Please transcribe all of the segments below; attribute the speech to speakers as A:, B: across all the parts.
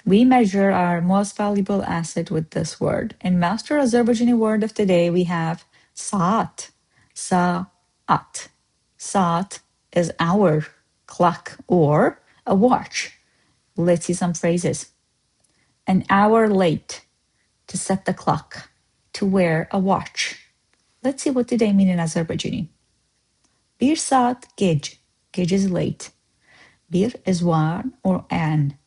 A: We measure our most valuable asset with this word. In Master Azerbaijani word of the day, we have Saat. Saat. Saat is hour, clock, or a watch. Let's see some phrases. An hour late, to set the clock, to wear a watch. Let's see what do they mean in Azerbaijani. Bir saat gec, gec is late. Bir is one or an.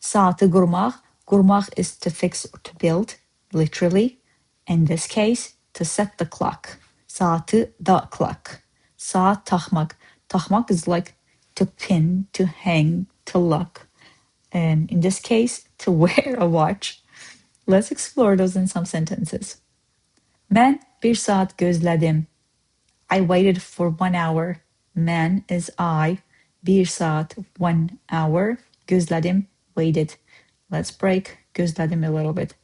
A: Saatı qurmaq, qurmaq is to fix or to build, literally. In this case, to set the clock. Saatı the clock. Saat taxmaq. Taxmaq is like to pin, to hang, to lock. And in this case, to wear a watch. Let's explore those in some sentences. Mən bir saat gözlədim. I waited for 1 hour. Mən is I. Bir saat, 1 hour. Gözlədim, waited. Let's break gözlədim a little bit.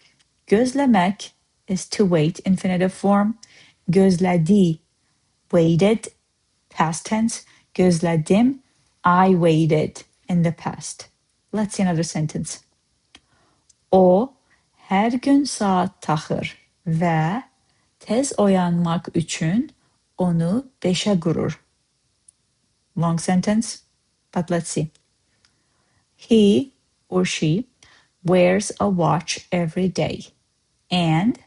A: Gözləmək is to wait, infinitive form. Gözlədi, waited, past tense. Gözlədim, I waited in the past. Let's see another sentence. O her gün saat taxır və tez oyanmaq üçün onu beşə qurur. Long sentence, but let's see. He or she wears a watch every day and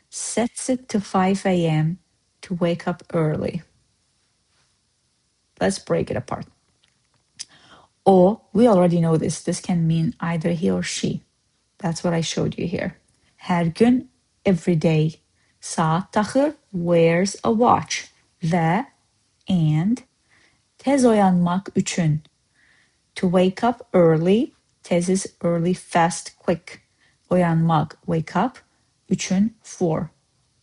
A: sets it to 5 a.m. to wake up early. Let's break it apart. O, we already know this. This can mean either he or she. That's what I showed you here. Her gün, every day. Saat taxır, wears a watch. Və, and, tez oyanmaq üçün. To wake up early. Tez is early, fast, quick. Oyanmaq, wake up. Üçün, for.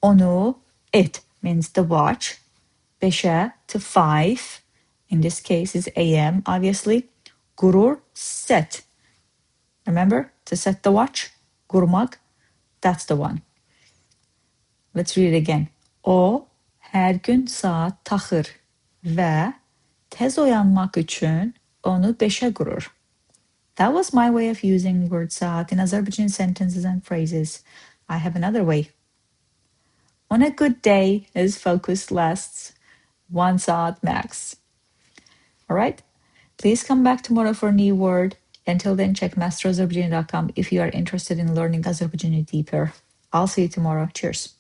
A: Onu, it, means the watch. Beşə, to 5. In this case is a.m., obviously. Qurur, set. Remember, to set the watch. Qurmaq, that's the one. Let's read it again. O, her gün saat taxır və tez oyanmaq üçün onu beşə qurur. That was my way of using word saat in Azerbaijani sentences and phrases. I have another way. On a good day, his focus lasts 1 saat max. All right? Please come back tomorrow for a new word. Until then, check masterazerbaijani.com if you are interested in learning Azerbaijani deeper. I'll see you tomorrow. Cheers.